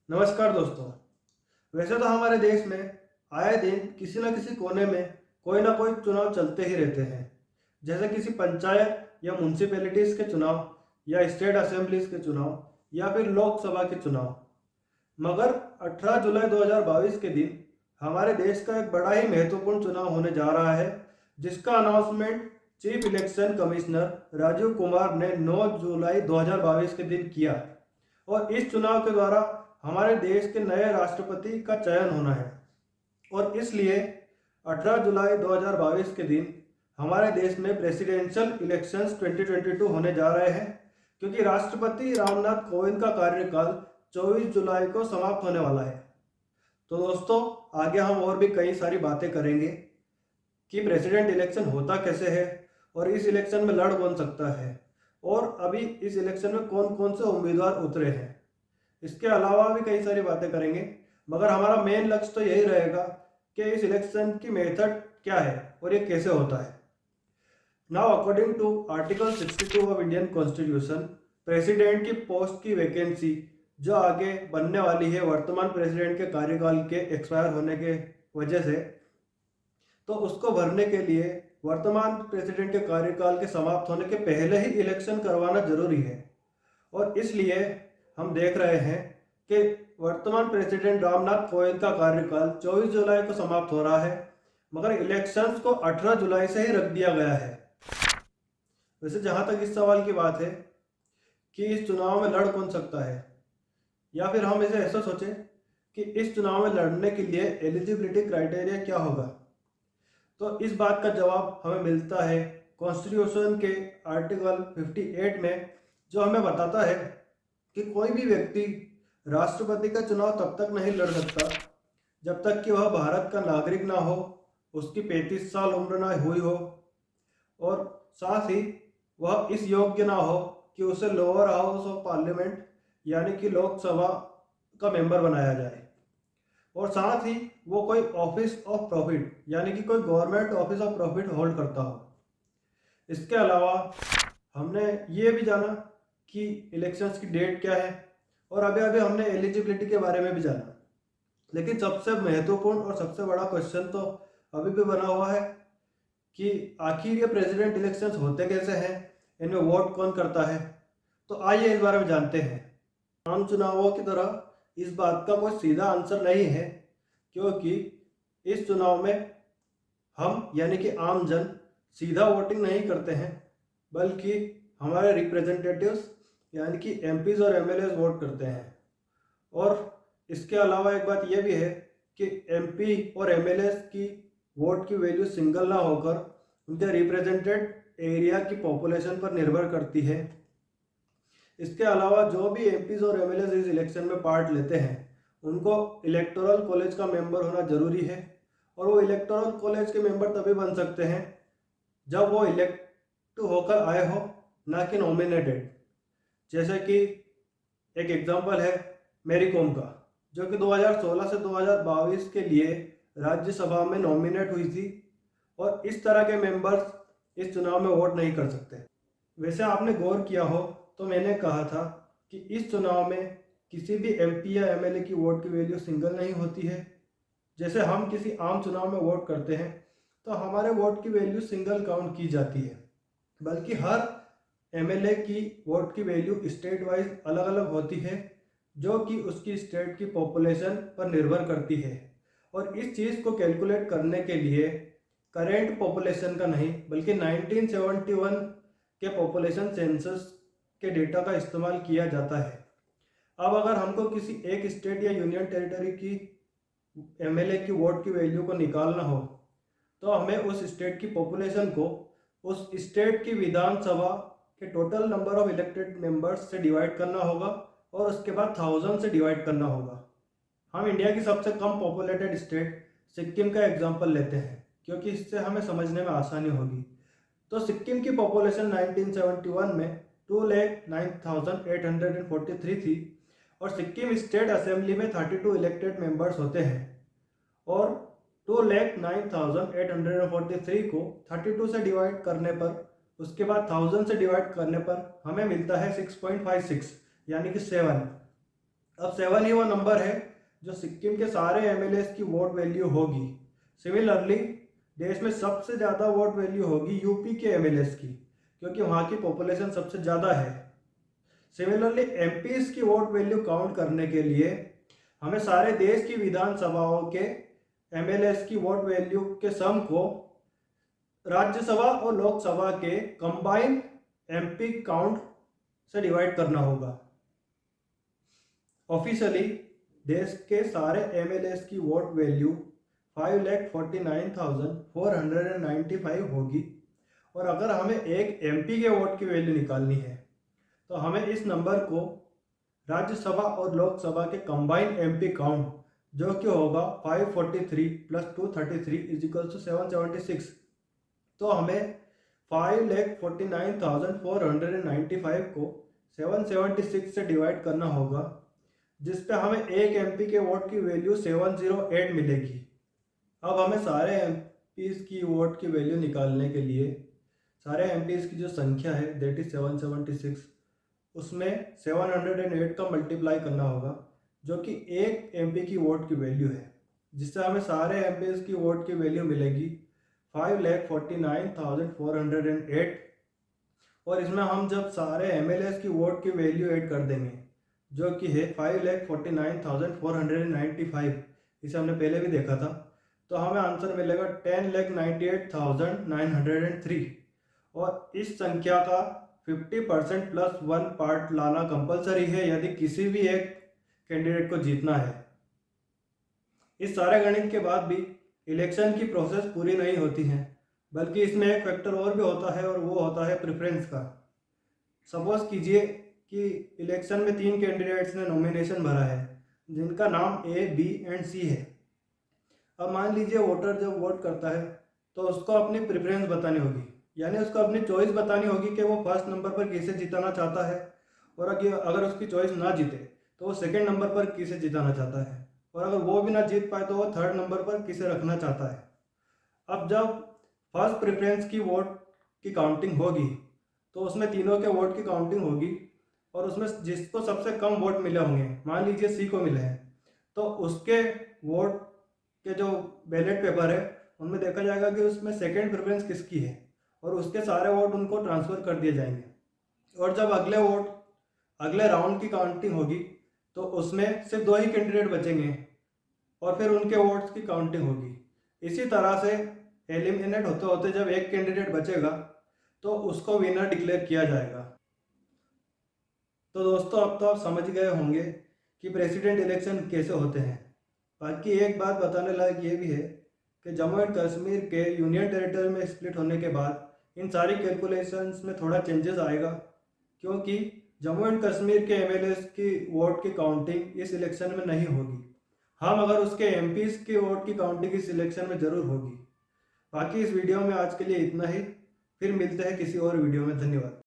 नमस्कार दोस्तों। वैसे तो हमारे देश में आए दिन किसी न किसी कोने में कोई ना कोई चुनाव चलते ही रहते हैं। जैसे किसी पंचायत या म्यूनसिपैलिटीज़ के चुनाव या स्टेट असेंबलीज के चुनाव या फिर लोकसभा के चुनाव। मगर 18 जुलाई 2022 के दिन हमारे देश का एक बड़ा ही महत्वपूर्ण चुनाव होने जा रहा है, जिसका announcement chief election commissioner Rajiv Kumar ने 9 जुलाई 2022 के दिन किया। और इस चुनाव के द्वारा हमारे देश के नए राष्ट्रपति का चयन होना है। और इसलिए 18 जुलाई 2022 के दिन हमारे देश में प्रेसिडेंशियल इलेक्शंस 2022 होने जा रहे हैं, क्योंकि राष्ट्रपति रामनाथ कोविंद का कार्यकाल 24 जुलाई को समाप्त होने वाला है। तो दोस्तों, आगे हम और भी कई सारी बातें करेंगे कि प्रेसिडेंट इलेक्शन होता कैसे है और इस इलेक्शन में लड़ कौन सकता है और अभी इस इलेक्शन में कौन कौन से उम्मीदवार उतरे हैं। इसके अलावा भी कई सारी बातें करेंगे, मगर हमारा मेन लक्ष्य तो यही रहेगा कि इस इलेक्शन की मेथड क्या है और ये कैसे होता है। Now according to article 62 of Indian constitution, president की पोस्ट की वैकेंसी जो आगे बनने वाली है वर्तमान प्रेसिडेंट के कार्यकाल के एक्सपायर होने के वजह से, तो उसको भरने के लिए वर्तमान प्रेसिडेंट के कार्यकाल के समाप्त होने के पहले ही इलेक्शन करवाना जरूरी है। और इसलिए हम देख रहे हैं कि वर्तमान प्रेसिडेंट रामनाथ कोविंद का कार्यकाल 24 जुलाई को समाप्त हो रहा है, मगर इलेक्शंस को 18 जुलाई से ही रख दिया गया है। वैसे जहां तक इस सवाल की बात है कि इस चुनाव में लड़ कौन सकता है, या फिर हम इसे ऐसा सोचें कि इस चुनाव में लड़ने के लिए एलिजिबिलिटी क्राइटेरिया क्या होगा, तो इस बात का जवाब हमें मिलता है कॉन्स्टिट्यूशन के आर्टिकल 58 में, जो हमें बताता है कि कोई भी व्यक्ति राष्ट्रपति का चुनाव तब तक नहीं लड़ सकता जब तक कि वह भारत का नागरिक ना हो, उसकी 35 साल उम्र ना हुई हो और साथ ही वह इस योग्य ना हो कि उसे लोअर हाउस ऑफ पार्लियामेंट यानी कि लोकसभा का मेंबर बनाया जाए, और साथ ही वो कोई ऑफिस ऑफ प्रॉफिट यानी कि कोई government office of profit hold करता हो। इसके अलावा हमने ये भी जाना कि इलेक्शंस की डेट क्या है, और अभी अभी हमने एलिजिबिलिटी के बारे में भी जाना। लेकिन सबसे महत्वपूर्ण और सबसे बड़ा क्वेश्चन तो अभी भी बना हुआ है कि आखिर ये प्रेसिडेंट इलेक्शंस होते कैसे हैं, इनमें वोट कौन करता है। तो आइए इस बारे में जानते हैं। आम चुनावों की तरह इस बात का कोई सीधा आंसर नहीं है, क्योंकि इस चुनाव में हम यानी कि आम जन सीधा वोटिंग नहीं करते हैं, बल्कि हमारे रिप्रेजेंटेटिव्स यानी कि एमपीज और एमएलए वोट करते हैं। और इसके अलावा एक बात यह भी है कि एमपी और एमएलए की वोट की वैल्यू सिंगल ना होकर उनके रिप्रेजेंटेड एरिया की पॉपुलेशन पर निर्भर करती है। इसके अलावा जो भी एमपीज और एमएलए इस इलेक्शन में पार्ट लेते हैं, उनको इलेक्टोरल कॉलेज का मेंबर होना जरूरी है, और वो इलेक्टोरल कॉलेज के मेंबर तभी बन सकते हैं जब वो इलेक्ट होकर आए हो, ना कि नॉमिनेटेड। जैसे कि एक एग्जांपल है मैरी कॉम का, जो कि 2016 से 2022 के लिए राज्यसभा में नॉमिनेट हुई थी, और इस तरह के मेंबर्स इस चुनाव में वोट नहीं कर सकते। वैसे आपने गौर किया हो तो मैंने कहा था कि इस चुनाव में किसी भी एमपी या एमएलए की वोट की वैल्यू सिंगल नहीं होती है। जैसे हम किसी आम चुनाव में वोट करते हैं तो हमारे वोट की वैल्यू सिंगल काउंट की जाती है, बल्कि हर एमएलए की वोट की वैल्यू स्टेट वाइज अलग अलग होती है, जो कि उसकी स्टेट की पॉपुलेशन पर निर्भर करती है। और इस चीज़ को कैलकुलेट करने के लिए करेंट पॉपुलेशन का नहीं, बल्कि 1971 के पॉपुलेशन सेंसस के डेटा का इस्तेमाल किया जाता है। अब अगर हमको किसी एक स्टेट या यूनियन टेरिटरी की एमएलए की वोट की वैल्यू को निकालना हो, तो हमें उस स्टेट की पॉपुलेशन को उस स्टेट की विधानसभा के total number of elected members से डिवाइड करना होगा, और उसके बाद 1000 से डिवाइड करना होगा। हम इंडिया की सबसे कम पॉपुलेटेड स्टेट सिक्किम का एग्जांपल लेते हैं, क्योंकि इससे हमें समझने में आसानी होगी। तो सिक्किम की पॉपुलेशन 1971 में 2,09,843 थी, और सिक्किम स्टेट असेंबली में 32 इलेक्टेड मेंबर्स होते हैं, और 2,09,843 को 32 से डिवाइड करने पर, उसके बाद 1000 से डिवाइड करने पर हमें मिलता है 6.56 यानी कि 7। अब 7 ही वो नंबर है जो सिक्किम के सारे एमएलएस की वोट वैल्यू होगी। सिमिलरली देश में सबसे ज़्यादा वोट वैल्यू होगी यूपी के एमएलएस की, क्योंकि वहाँ की पॉपुलेशन सबसे ज़्यादा है। सिमिलरली एमपीज की वोट वैल्यू काउंट करने के लिए हमें सारे देश की विधानसभाओं के एमएलएस की वोट वैल्यू के सम को राज्यसभा और लोकसभा के कंबाइंड एमपी काउंट से डिवाइड करना होगा। ऑफिशियली देश के सारे एमएलएस की वोट वैल्यू 5,49,495 होगी। और अगर हमें एक एमपी के वोट की वैल्यू निकालनी है तो हमें इस नंबर को राज्यसभा और लोकसभा के कंबाइंड एमपी काउंट, जो कि होगा 543 + 233 = 776, तो हमें 5,49,495 को 776 से डिवाइड करना होगा, जिस पे हमें एक एमपी के वोट की वैल्यू 708 मिलेगी। अब हमें सारे एमपीज की वोट की वैल्यू निकालने के लिए सारे एमपीज की जो संख्या है दैट इज 776, उसमें 708 का मल्टीप्लाई करना होगा, जो कि एक एमपी की वोट की वैल्यू है, जिससे हमें सारे एमपीज की वोट की वैल्यू मिलेगी 5,49,408। और इसमें हम जब सारे एमएलएस की वोट की वैल्यू ऐड कर देंगे, जो कि है 5,49,495, इसे हमने पहले भी देखा था, तो हमें आंसर मिलेगा 10,98,903। और इस संख्या का 50% + 1 पार्ट लाना कंपलसरी है यदि किसी भी एक कैंडिडेट को जीतना है। इस सारे गणित के बाद भी इलेक्शन की प्रोसेस पूरी नहीं होती है, बल्कि इसमें एक फैक्टर और भी होता है, और वो होता है प्रेफरेंस का। सपोज कीजिए कि इलेक्शन में 3 कैंडिडेट्स ने नॉमिनेशन भरा है, जिनका नाम ए, बी एंड सी है। अब मान लीजिए वोटर जब वोट करता है तो उसको अपनी प्रेफरेंस बतानी होगी, यानी उसको अपनी चॉइस बतानी होगी कि वो फर्स्ट नंबर पर किसे जिताना चाहता है, और अगर उसकी चॉइस ना जीते तो वो सेकंड नंबर पर किसे जिताना चाहता है, और अगर वो भी ना जीत पाए तो वो थर्ड नंबर पर किसे रखना चाहता है। अब जब फर्स्ट प्रेफरेंस की वोट की काउंटिंग होगी तो उसमें तीनों के वोट की काउंटिंग होगी, और उसमें जिसको सबसे कम वोट मिले होंगे, मान लीजिए सी को मिले हैं, तो उसके वोट के जो बैलेट पेपर है उनमें देखा जाएगा कि उसमें सेकंड प्रेफरेंस किसकी है, और उसके सारे वोट उनको ट्रांसफ़र कर दिए जाएंगे। और जब अगले राउंड की काउंटिंग होगी तो उसमें सिर्फ 2 ही कैंडिडेट बचेंगे, और फिर उनके वोट्स की काउंटिंग होगी। इसी तरह से एलिमिनेट होते होते जब एक कैंडिडेट बचेगा तो उसको विनर डिक्लेयर किया जाएगा। तो दोस्तों, अब तो आप समझ गए होंगे कि प्रेसिडेंट इलेक्शन कैसे होते हैं। बाकी एक बात बताने लायक ये भी है कि जम्मू एंड कश्मीर के यूनियन टेरिटरी में स्प्लिट होने के बाद इन सारी कैलकुलेशंस में थोड़ा चेंजेस आएगा, क्योंकि जम्मू एंड कश्मीर के एमएलएस की वोट की काउंटिंग इस इलेक्शन में नहीं होगी। हम अगर उसके एमपीज की वोट की काउंटिंग इस इलेक्शन में ज़रूर होगी। बाकी इस वीडियो में आज के लिए इतना ही, फिर मिलते हैं किसी और वीडियो में। धन्यवाद।